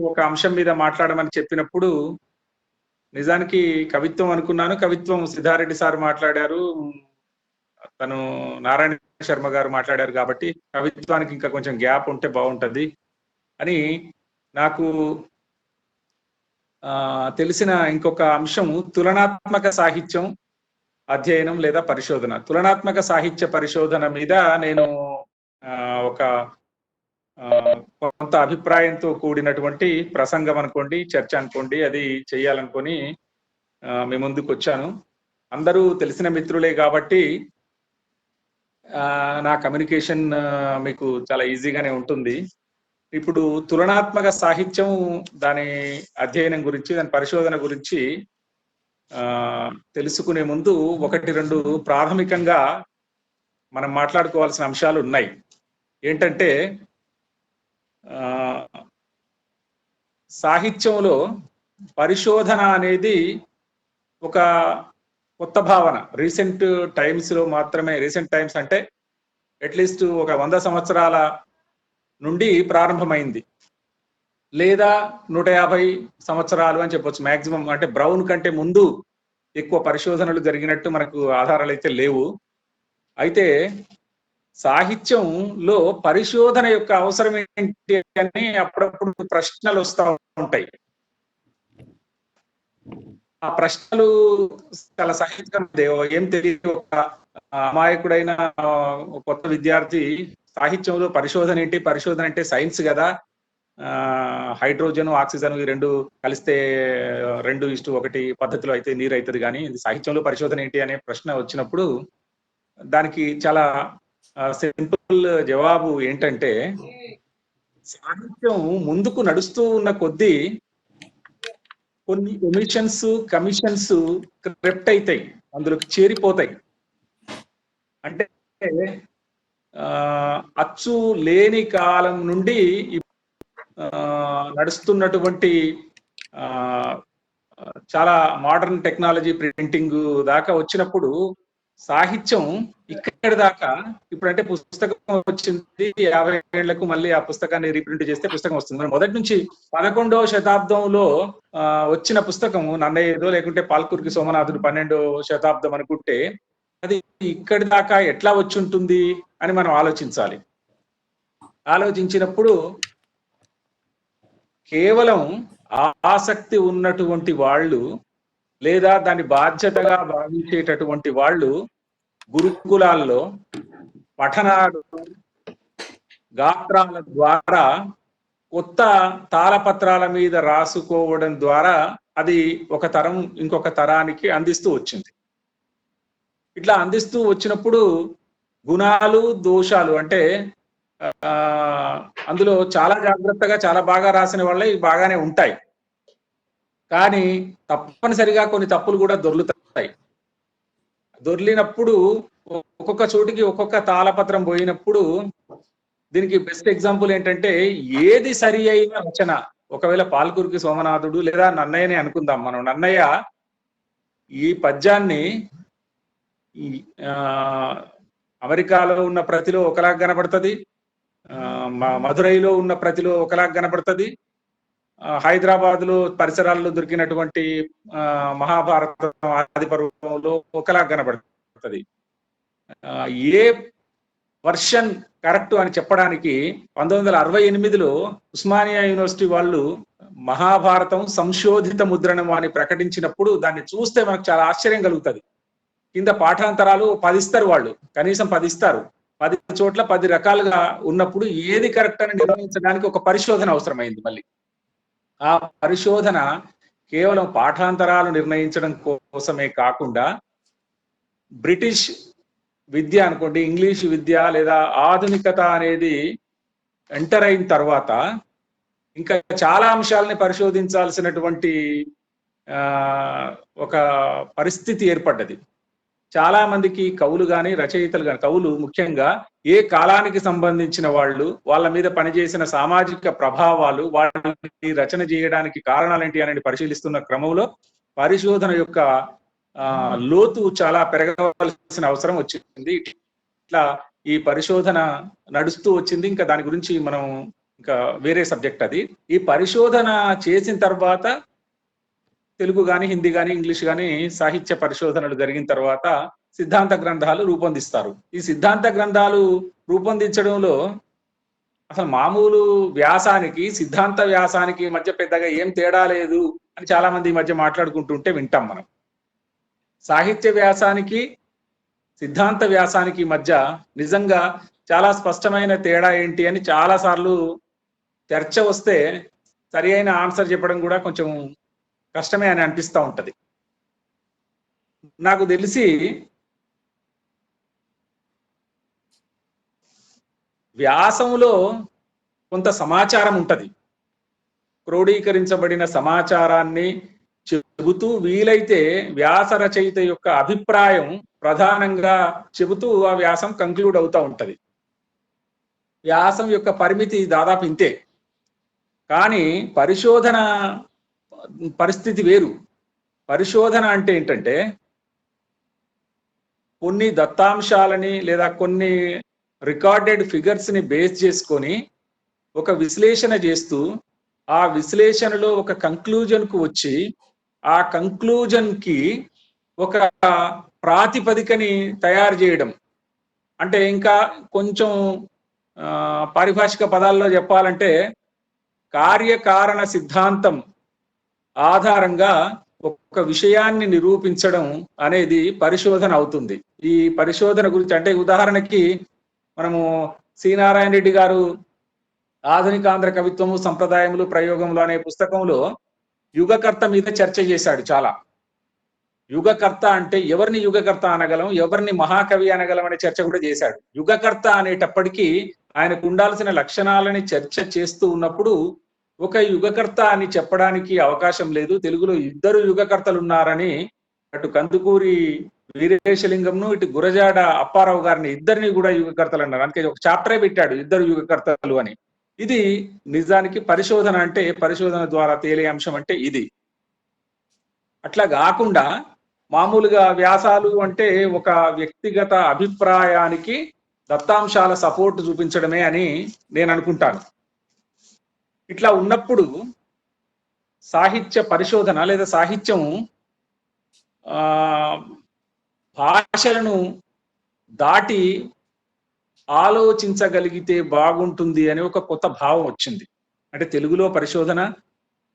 ఒక అంశం మీద మాట్లాడమని చెప్పినప్పుడు నిజానికి కవిత్వం అనుకున్నాను. కవిత్వం సిద్ధారెడ్డి సార్ మాట్లాడారు. తను నారాయణ శర్మ గారు మాట్లాడారు కాబట్టి కవిత్వానికి ఇంకా కొంచెం గ్యాప్ ఉంటే బాగుంటది అని నాకు తెలిసిన ఇంకొక అంశం తులనాత్మక సాహిత్యం అధ్యయనం లేదా పరిశోధన. తులనాత్మక సాహిత్య పరిశోధన మీద నేను ఒక కొంత అభిప్రాయంతో కూడినటువంటి ప్రసంగం అనుకోండి, చర్చ అనుకోండి, అది చెయ్యాలనుకొని మీ ముందుకు వచ్చాను. అందరూ తెలిసిన మిత్రులే కాబట్టి నా కమ్యూనికేషన్ మీకు చాలా ఈజీగానే ఉంటుంది. ఇప్పుడు తులనాత్మక సాహిత్యం, దాని అధ్యయనం గురించి, దాని పరిశోధన గురించి తెలుసుకునే ముందు ఒకటి రెండు ప్రాథమికంగా మనం మాట్లాడుకోవాల్సిన అంశాలు ఉన్నాయి. ఏంటంటే సాహిత్యంలో పరిశోధన అనేది ఒక కొత్త భావన. రీసెంట్ టైమ్స్ లో మాత్రమే, రీసెంట్ టైమ్స్ అంటే అట్లీస్ట్ ఒక 100 సంవత్సరాల నుండి ప్రారంభమైంది, లేదా 150 సంవత్సరాలు అని చెప్పొచ్చు మాక్సిమం. అంటే బ్రౌన్ కంటే ముందు ఎక్కువ పరిశోధనలు జరిగినట్టు మనకు ఆధారాలు అయితే లేవు. అయితే సాహిత్యంలో పరిశోధన యొక్క అవసరం ఏంటి అని అప్పుడప్పుడు ప్రశ్నలు వస్తూ ఉంటాయి. ఆ ప్రశ్నలు చాలా సహజంగా ఏం తెలియదు. ఒక అమాయకుడైన కొత్త విద్యార్థి సాహిత్యంలో పరిశోధన ఏంటి, పరిశోధన అంటే సైన్స్ కదా, హైడ్రోజన్ ఆక్సిజన్ ఈ రెండు కలిస్తే 2:1 పద్ధతిలో అయితే నీరు అవుతుంది, కానీ సాహిత్యంలో పరిశోధన ఏంటి అనే ప్రశ్న వచ్చినప్పుడు దానికి చాలా సింపుల్ జవాబు ఏంటంటే, సాహిత్యం ముందుకు నడుస్తూ ఉన్న కొద్దీ కొన్ని ఒమిషన్స్, కమిషన్స్ క్రిప్ట్ అవుతాయి, అందులోకి చేరిపోతాయి. అంటే అచ్చు లేని కాలం నుండి నడుస్తున్నటువంటి చాలా మోడర్న్ టెక్నాలజీ ప్రింటింగ్ దాకా వచ్చినప్పుడు సాహిత్యం ఇక్కడి దాకా, ఇప్పుడంటే పుస్తకం వచ్చింది 50 ఏళ్లకు మళ్ళీ ఆ పుస్తకాన్ని రీప్రింట్ చేస్తే పుస్తకం వస్తుంది. మరి మొదటి నుంచి 11వ శతాబ్దంలో వచ్చిన పుస్తకం నన్నయ్య ఏదో, లేకుంటే పాల్కురికి సోమనాథుడు 12వ శతాబ్దం అనుకుంటే అది ఇక్కడి దాకా ఎట్లా వచ్చి ఉంటుంది అని మనం ఆలోచించాలి. ఆలోచించినప్పుడు కేవలం ఆసక్తి ఉన్నటువంటి వాళ్ళు, లేదా దాని బాధ్యతగా భావించేటటువంటి వాళ్ళు గురుకులాల్లో పఠనాలు, గాత్రాల ద్వారా కొత్త తాళపత్రాల మీద రాసుకోవడం ద్వారా అది ఒక తరం ఇంకొక తరానికి అందిస్తూ వచ్చింది. ఇట్లా అందిస్తూ వచ్చినప్పుడు గుణాలు, దోషాలు అంటే అందులో చాలా జాగ్రత్తగా చాలా బాగా రాసిన వాళ్ళే బాగానే ఉంటాయి, కానీ తప్పనిసరిగా కొన్ని తప్పులు కూడా దొర్లుతాయి. దొర్లినప్పుడు ఒక్కొక్క చోటికి ఒక్కొక్క తాళపత్రం పోయినప్పుడు దీనికి బెస్ట్ ఎగ్జాంపుల్ ఏంటంటే, ఏది సరి అయిన రచన, ఒకవేళ పాల్కురికి సోమనాథుడు లేదా నన్నయ్యని అనుకుందాం మనం. నన్నయ్య ఈ పద్యాన్ని అమెరికాలో ఉన్న ప్రతిలో ఒకలాగా కనబడుతుంది, మధురైలో ఉన్న ప్రతిలో ఒకలాగా కనబడుతుంది, హైదరాబాద్ లో పరిసరాల్లో దొరికినటువంటి మహాభారతం ఆది పర్వంలో ఒకలాగా కనబడుతుంది. ఏ వర్షన్ కరెక్ట్ అని చెప్పడానికి 1968లో ఉస్మానియా యూనివర్సిటీ వాళ్ళు మహాభారతం సంశోధిత ముద్రణం అని ప్రకటించినప్పుడు దాన్ని చూస్తే మనకు చాలా ఆశ్చర్యం కలుగుతుంది. కింద పాఠాంతరాలు 10 ఇస్తారు, వాళ్ళు కనీసం 10 ఇస్తారు. 10 చోట్ల 10 రకాలుగా ఉన్నప్పుడు ఏది కరెక్ట్ అని నిర్ణయించడానికి ఒక పరిశోధన అవసరమైంది. మళ్ళీ ఆ పరిశోధన కేవలం పాఠాంతరాలు నిర్ణయించడం కోసమే కాకుండా, బ్రిటిష్ విద్య అనుకోండి, ఇంగ్లీష్ విద్య లేదా ఆధునికత అనేది ఎంటర్ అయిన తర్వాత ఇంకా చాలా అంశాలని పరిశోధించాల్సినటువంటి ఒక పరిస్థితి ఏర్పడ్డది. చాలా మందికి కవులు కానీ రచయితలు కానీ, కవులు ముఖ్యంగా ఏ కాలానికి సంబంధించిన వాళ్ళు, వాళ్ళ మీద పనిచేసిన సామాజిక ప్రభావాలు, వాళ్ళని రచన చేయడానికి కారణాలేంటి అనేది పరిశీలిస్తున్న క్రమంలో పరిశోధన యొక్క లోతు చాలా పెరగవలసిన అవసరం వచ్చింది. ఇట్లా ఈ పరిశోధన నడుస్తూ వచ్చింది. ఇంకా దాని గురించి మనం ఇంకా వేరే సబ్జెక్ట్ అది. ఈ పరిశోధన చేసిన తర్వాత తెలుగు కానీ, హిందీ కానీ, ఇంగ్లీష్ కానీ సాహిత్య పరిశోధనలు జరిగిన తర్వాత సిద్ధాంత గ్రంథాలు రూపొందిస్తారు. ఈ సిద్ధాంత గ్రంథాలు రూపొందించడంలో అసలు మామూలు వ్యాసానికి, సిద్ధాంత వ్యాసానికి మధ్య పెద్దగా ఏం తేడా లేదు అని చాలా మంది ఈ మధ్య మాట్లాడుకుంటుంటే వింటాం మనం. సాహిత్య వ్యాసానికి, సిద్ధాంత వ్యాసానికి మధ్య నిజంగా చాలా స్పష్టమైన తేడా ఏంటి అని చాలా సార్లు చర్చ వస్తే సరి అయిన ఆన్సర్ చెప్పడం కూడా కొంచెం కష్టమే అని అనిపిస్తూ ఉంటది. నాకు తెలిసి వ్యాసంలో కొంత సమాచారం ఉంటది. క్రోడీకరించబడిన సమాచారాన్ని చెబుతూ వీలైతే వ్యాస రచయిత యొక్క అభిప్రాయం ప్రధానంగా చెబుతూ ఆ వ్యాసం కంక్లూడ్ అవుతూ ఉంటది. వ్యాసం యొక్క పరిమితి దాదాపు ఇంతే. కానీ పరిశోధన పరిస్థితి వేరు. పరిశోధన అంటే ఏంటంటే కొన్ని దత్తాంశాలని లేదా కొన్ని రికార్డెడ్ ఫిగర్స్ ని బేస్ చేసుకొని ఒక విశ్లేషణ చేస్తూ ఆ విశ్లేషణలో ఒక కంక్లూజన్ కు వచ్చి ఆ కంక్లూజన్ కి ఒక ప్రాతిపదికని తయారు చేయడం. అంటే ఇంకా కొంచెం పారిభాషిక పదాల్లో చెప్పాలంటే కార్యకారణ సిద్ధాంతం ఆధారంగా ఒక విషయాన్ని నిరూపించడం అనేది పరిశోధన అవుతుంది. ఈ పరిశోధన గురించి అంటే ఉదాహరణకి మనము సి నారాయణ రెడ్డి గారు ఆధునికాంధ్ర కవిత్వము సంప్రదాయములు ప్రయోగములు అనే పుస్తకంలో యుగకర్త మీద చర్చ చేశాడు చాలా. యుగకర్త అంటే ఎవరిని యుగకర్త అనగలం, ఎవరిని మహాకవి అనగలం అనే చర్చ కూడా చేశాడు. యుగకర్త అనేటప్పటికీ ఆయనకు ఉండాల్సిన లక్షణాలని చర్చ చేస్తూ ఉన్నప్పుడు ఒక యుగకర్త అని చెప్పడానికి అవకాశం లేదు. తెలుగులో ఇద్దరు యుగకర్తలు ఉన్నారని అటు కందుకూరి వీరేశలింగంను ఇటు గురజాడ అప్పారావు గారిని ఇద్దరిని కూడా యుగకర్తలు అన్నారు. అందుకే ఒక చాప్టరే పెట్టాడు ఇద్దరు యుగకర్తలు అని. ఇది నిజానికి పరిశోధన అంటే, పరిశోధన ద్వారా తేలే అంశం అంటే ఇది. అట్లా కాకుండా మామూలుగా వ్యాసాలు అంటే ఒక వ్యక్తిగత అభిప్రాయానికి దత్తాంశాల సపోర్ట్ చూపించడమే అని నేను అనుకుంటాను. ఇట్లా ఉన్నప్పుడు సాహిత్య పరిశోధన లేదా సాహిత్యం భాషలను దాటి ఆలోచించగలిగితే బాగుంటుంది అని ఒక కొత్త భావం వచ్చింది. అంటే తెలుగులో పరిశోధన,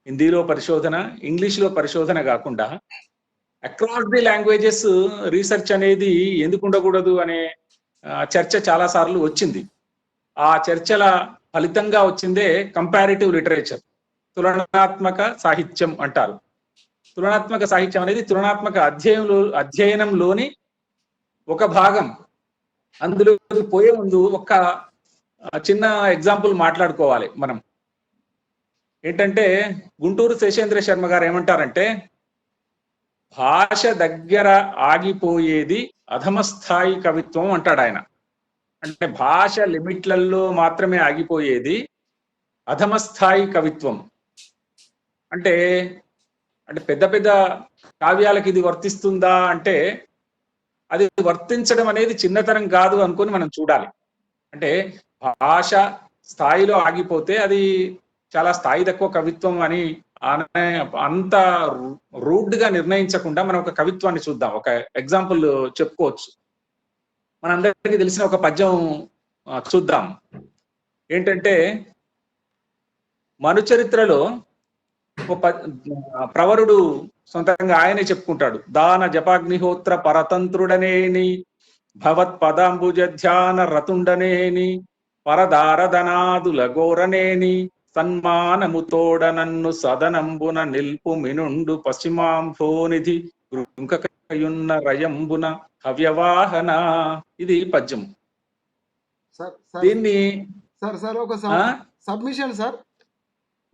హిందీలో పరిశోధన, ఇంగ్లీష్లో పరిశోధన కాకుండా అక్రాస్ ది లాంగ్వేజెస్ రీసెర్చ్ అనేది ఎందుకు ఉండకూడదు అనే చర్చ చాలా సార్లు వచ్చింది. ఆ చర్చల ఫలితంగా వచ్చిందే కంపారిటివ్ లిటరేచర్, తులనాత్మక సాహిత్యం అంటారు. తులనాత్మక సాహిత్యం అనేది తులనాత్మక అధ్యయనంలోని ఒక భాగం. అందులోకి పోయే ముందు ఒక చిన్న ఎగ్జాంపుల్ మాట్లాడుకోవాలి మనం. ఏంటంటే గుంటూరు శేషేంద్ర శర్మ గారు ఏమంటారంటే, భాష దగ్గర ఆగిపోయేది అధమ స్థాయి కవిత్వం అంటాడు ఆయన. అంటే భాష లిమిట్లలో మాత్రమే ఆగిపోయేది అధమ స్థాయి కవిత్వం. అంటే అంటే పెద్ద పెద్ద కావ్యాలకు ఇది వర్తిస్తుందా అంటే అది వర్తించడం అనేది చిన్నతనం కాదు అనుకొని మనం చూడాలి. అంటే భాష స్థాయిలో ఆగిపోతే అది చాలా స్థాయి తక్కువ కవిత్వం అని అంత రూడ్ గా నిర్ణయించకుండా మనం ఒక కవిత్వాన్ని చూద్దాం. ఒక ఎగ్జాంపుల్ చెప్పుకోవచ్చు. మనందరికీ తెలిసిన ఒక పద్యం చూద్దాం. ఏంటంటే మనుచరిత్రలో ప్రవరుడు సొంతంగా ఆయనే చెప్పుకుంటాడు. దాన జపాగ్నిహోత్ర పరతంత్రుడనేని భవత్ పదాంబుజ ధ్యాన రతుండనేని పరదారధనాదుల గోరనేని సన్మానముతోడ నన్ను సదనంబున నిల్పు మినుండు పశ్చిమాంభోనిధి కృంకయున్న రయంబున హవ్యవాహన. ఇది పద్యం. దీన్ని సార్ ఒక సబ్మిషన్ సార్,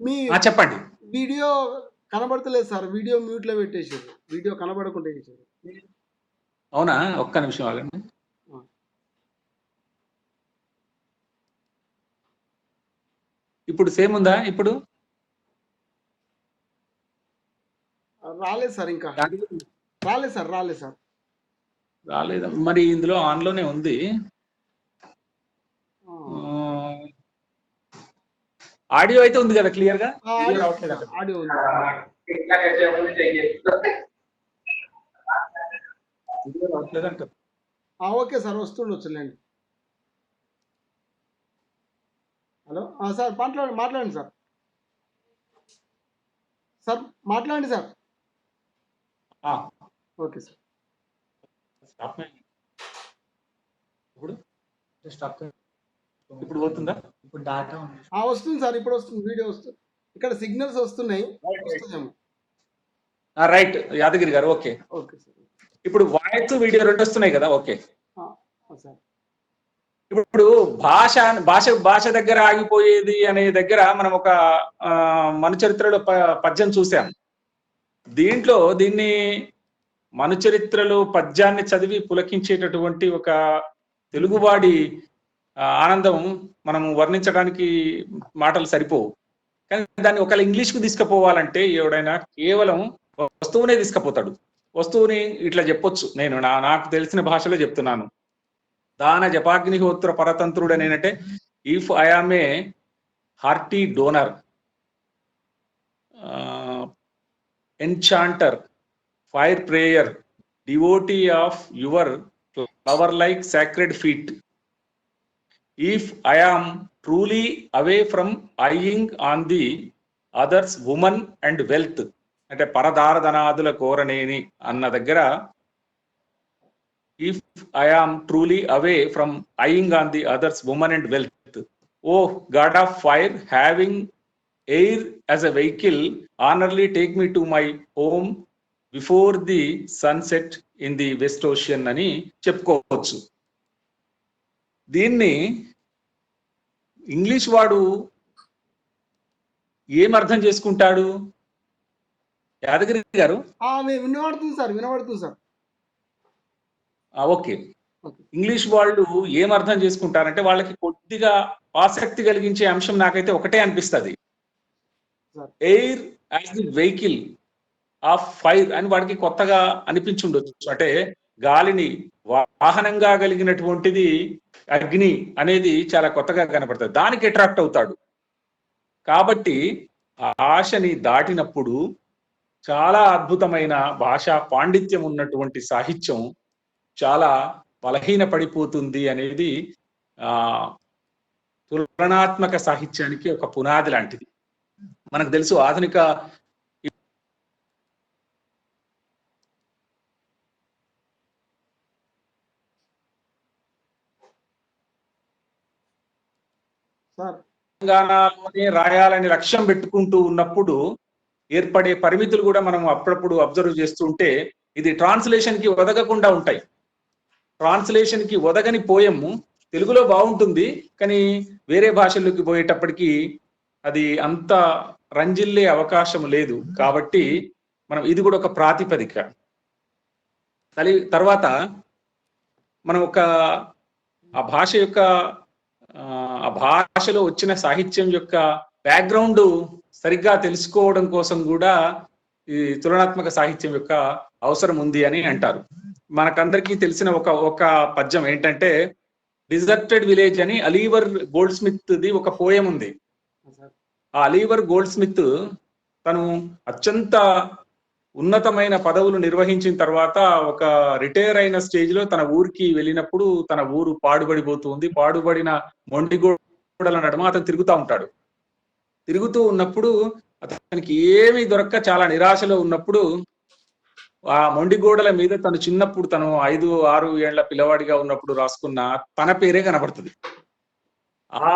మీ చెప్పండి. వీడియో కనబడతలేదు సార్, వీడియో మ్యూట్ లో పెట్టేసారు, వీడియో కనబడకుండా చేశారు. అవునా? ఒక్క నిమిషం ఆగండి. ఇప్పుడు సేమ్ ఉందా? ఇప్పుడు రాలేదు సార్, ఇంకా రాలేదు సార్, రాలేదు. మరి ఇందులో ఆన్లోనే ఉంది. ఆడియో అయితే ఉంది కదా క్లియర్ గా, వీడియో ఆడియో రావట్లేదు అంట. ఆడియో ఉంది. వీడియో రావట్లేదు అంట. ఓకే సార్, వస్తుండొచ్చులేండి. హలో సార్, మాట్లాడండి సార్. సార్ మాట్లాడండి సార్. ఆ, ఓకే సార్. స్టాప్ మే. ఇప్పుడు స్టాప్. ఇప్పుడు పోతుందా? ఇప్పుడు డాటా ఉంది. వస్తుంది సార్, ఇప్పుడు వస్తుంది, వీడియో వస్తుంది. ఇక్కడ సిగ్నల్స్ వస్తున్నాయి, వస్తుందేమో. రైట్ యాదగిరి గారు, ఓకే. Okay sir. ఇప్పుడు వాయిస్ వీడియో రెండు వస్తున్నాయి కదా, ఓకే. సార్ ఇప్పుడు భాష భాష భాష దగ్గర ఆగిపోయేది అనే దగ్గర మనం ఒక మనుచరిత్రలో పద్యం చూసాం. దీన్ని మనుచరిత్రలో పద్యాన్ని చదివి పులకించేటటువంటి ఒక తెలుగువాడి ఆనందం మనం వర్ణించడానికి మాటలు సరిపోవు. కానీ దాన్ని ఒకవేళ ఇంగ్లీష్ కు తీసుకుపోవాలంటే ఎవడైనా కేవలం వస్తువునే తీసుకుపోతాడు. వస్తువుని ఇట్లా చెప్పొచ్చు. నేను నాకు తెలిసిన భాషలో చెప్తున్నాను. దాన జపాగ్నిహోత్ర పరతంత్రుడు అని ఏంటంటే, if I am a hearty donor, enchanter, fire prayer, devotee of your flower-like sacred feet. If I am truly away from eyeing on the others woman and wealth, అంటే పరదారధనాదుల కోరనేని అన్న దగ్గర, if I am truly away from eyeing on the others woman and wealth, oh God of fire, having air as a vehicle, honorably take me to my home before the sunset in the West Ocean అని చెప్పుకోవచ్చు. దీన్ని English వాడు ఏం అర్థం చేసుకుంటాడు? యాదగిరి గారు వినబడుతుంది sir. Okay. English వాళ్ళు ఏం అర్థం చేసుకుంటారంటే, వాళ్ళకి కొద్దిగా ఆసక్తి కలిగించే అంశం నాకైతే ఒకటే అనిపిస్తుంది, air as the vehicle of fire అని వాడికి కొత్తగా అనిపించుండొచ్చు. అంటే గాలిని వాహనంగా కలిగినటువంటిది అగ్ని అనేది చాలా కొత్తగా కనపడుతుంది, దానికి అట్రాక్ట్ అవుతాడు. కాబట్టి భాషని దాటినప్పుడు చాలా అద్భుతమైన భాషా పాండిత్యం ఉన్నటువంటి సాహిత్యం చాలా బలహీన పడిపోతుంది అనేది తులనాత్మక సాహిత్యానికి ఒక పునాది లాంటిది. మనకు తెలుసు ఆధునిక తెలంగాణలోనే రాయాలని లక్ష్యం పెట్టుకుంటూ ఉన్నప్పుడు ఏర్పడే పరిమితులు కూడా మనం అప్పుడప్పుడు అబ్జర్వ్ చేస్తుంటే, ఇది ట్రాన్స్లేషన్ కి ఒదగకుండా ఉంటాయి. ట్రాన్స్లేషన్ కి ఒదగని పోయము తెలుగులో బాగుంటుంది, కానీ వేరే భాషల్లోకి పోయేటప్పటికి అది అంత రంజిల్లే అవకాశం లేదు. కాబట్టి మనం ఇది కూడా ఒక ప్రాతిపదిక. తర్వాత మనం ఆ భాష యొక్క ఆ భాషలో వచ్చిన సాహిత్యం యొక్క బ్యాక్గ్రౌండ్ సరిగ్గా తెలుసుకోవడం కోసం కూడా ఈ తులనాత్మక సాహిత్యం యొక్క అవసరం ఉంది అని అంటారు. మనకందరికీ తెలిసిన ఒక పద్యం ఏంటంటే, డిజర్టెడ్ విలేజ్ అని అలీవర్ గోల్డ్ స్మిత్ ది ఒక పోయం ఉంది. ఆ అలీవర్ గోల్డ్ స్మిత్ తను అత్యంత ఉన్నతమైన పదవులు నిర్వహించిన తర్వాత ఒక రిటైర్ అయిన స్టేజ్ లో తన ఊరికి వెళ్ళినప్పుడు తన ఊరు పాడుబడిపోతుంది. పాడుబడిన మొండిగోడల నడుమ అతను తిరుగుతూ ఉన్నప్పుడు అతనికి ఏమీ దొరక్క చాలా నిరాశలో ఉన్నప్పుడు ఆ మొండిగోడల మీద చిన్నప్పుడు తను 5-6 ఏళ్ల పిల్లవాడిగా ఉన్నప్పుడు రాసుకున్న తన పేరే కనబడుతుంది. ఆ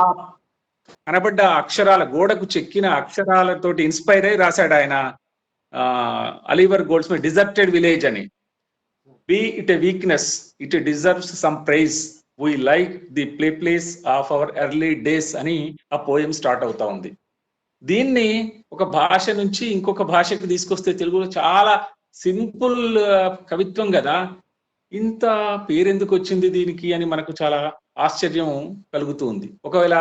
కనబడ్డ అక్షరాల, గోడకు చెక్కిన అక్షరాలతోటి ఇన్స్పైర్ అయి రాశాడు ఆయన Oliver Goldsmith deserted village అని. Be it a weakness, it deserves some prize, we like the place of our early days అని ఆ పోయం స్టార్ట్ అవుతా ఉంది. దీన్ని ఒక భాష నుంచి ఇంకొక భాషకు తీసుకొస్తే తెలుగులో చాలా సింపుల్ కవిత్వం కదా, ఇంత పేరెందుకు వచ్చింది దీనికి అని మనకు చాలా ఆశ్చర్యం కలుగుతూ ఉంది. ఒకవేళ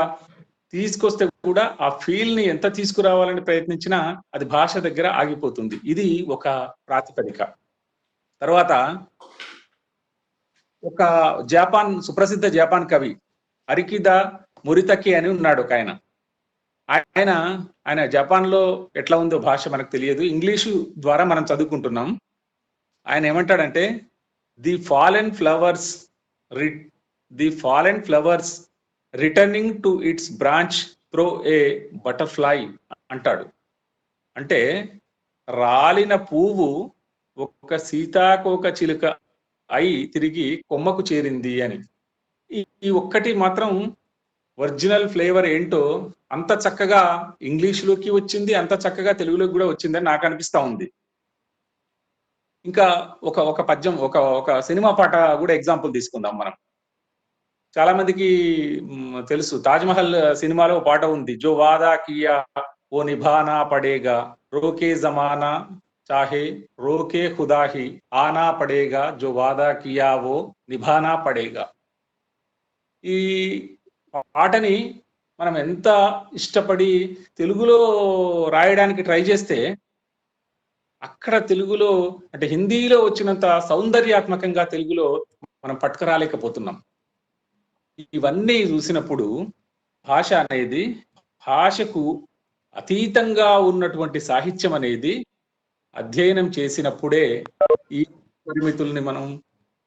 తీసుకొస్తే కూడా ఆ ఫీల్ ని ఎంత తీసుకురావాలని ప్రయత్నించినా అది భాష దగ్గర ఆగిపోతుంది. ఇది ఒక ప్రాతిపదిక. తర్వాత ఒక సుప్రసిద్ధ జపాన్ కవి అరికిదా మొరితకి అని ఉన్నాడు ఒక ఆయన. ఆయన ఆయన జపాన్ లో ఎట్లా ఉందో భాష మనకు తెలియదు, ఇంగ్లీషు ద్వారా మనం చదువుకుంటున్నాం. ఆయన ఏమంటాడంటే the fallen flowers the fallen flowers returning to it's branch throw A butterfly అంటాడు. అంటే రాలిన పువ్వు ఒక సీతాకోక చిలుక అయి తిరిగి కొమ్మకు చేరింది అని. ఈ ఒక్కటి మాత్రం ఒరిజినల్ ఫ్లేవర్ ఏంటో అంత చక్కగా ఇంగ్లీష్లోకి వచ్చింది, అంత చక్కగా తెలుగులోకి కూడా వచ్చిందని నాకు అనిపిస్తా ఉంది. ఇంకా ఒక పద్యం, ఒక సినిమా పాట కూడా ఎగ్జాంపుల్ తీసుకుందాం మనం. చాలా మందికి తెలుసు, తాజ్మహల్ సినిమాలో పాట ఉంది, జో వాదా కియా ఓ నిభానా పడేగా, రోకే జమానా చాహే రోకే ఖుదాహి ఆనా పడేగా, జో వాదా కియా ఓ నిభానా పడేగా. ఈ పాటని మనం ఎంత ఇష్టపడి తెలుగులో రాయడానికి ట్రై చేస్తే అక్కడ తెలుగులో అంటే హిందీలో వచ్చినంత సౌందర్యాత్మకంగా తెలుగులో మనం పట్టుకురాలేకపోతున్నాం. ఇవన్నీ చూసినప్పుడు భాష అనేది, భాషకు అతీతంగా ఉన్నటువంటి సాహిత్యం అనేది అధ్యయనం చేసినప్పుడే ఈ పరిమితుల్ని మనం,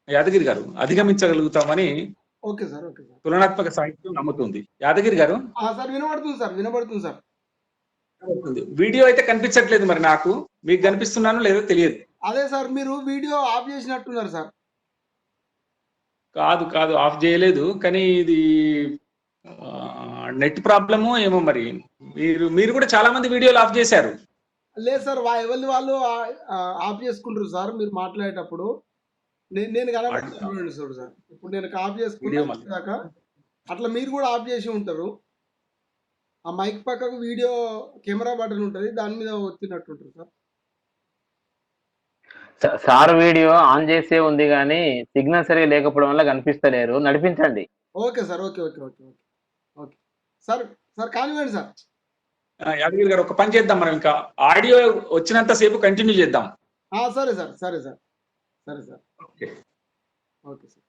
యాదగిరి గారు, అధిగమించగలుగుతామని ఓకే సార్, ఓకే సార్. తులనాత్మక సాహిత్యం నమ్ముతుంది. యాదగిరి గారు సార్ వినబడుతుంది సార్, వినబడుతుంది సార్. వీడియో అయితే కనిపించట్లేదు, మరి నాకు మీకు కనిపిస్తున్నాను లేదో తెలియదు. అదే సార్, మీరు వీడియో ఆఫ్ చేసినట్టున్నారు సార్. కాదు ఆఫ్ చేయలేదు, కానీ ఇది నెట్ ప్రాబ్లము ఏమో మరి. మీరు కూడా చాలా మంది వీడియోలు ఆఫ్ చేశారు. లేదు సార్, ఎవరి వాళ్ళు ఆఫ్ చేసుకుంటారు సార్ మీరు మాట్లాడేటప్పుడు. నేను కనబడుతున్నాను చూడు సార్, ఇప్పుడు నేను ఆఫ్ చేసుకున్నాక అట్లా మీరు కూడా ఆఫ్ చేసి ఉంటారు. ఆ మైక్ పక్కకు వీడియో కెమెరా బటన్ ఉంటుంది, దాని మీద వచ్చినట్టుంటారు సార్. సార్ వీడియో ఆన్ చేసే ఉంది కానీ సిగ్నల్ సరిగా లేకపోవడం వల్ల కనిపిస్తలేరు, నడిపించండి. Okay sir, okay okay okay okay okay sir. Sir కానివ్వండి సార్. యాదగిరి గారు ఒక పని చేద్దాం, మనం ఇంకా ఆడియో వచ్చినంత సేపు కంటిన్యూ చేద్దాం. సరే సార్, సరే సార్, సరే సార్. Okay okay sir.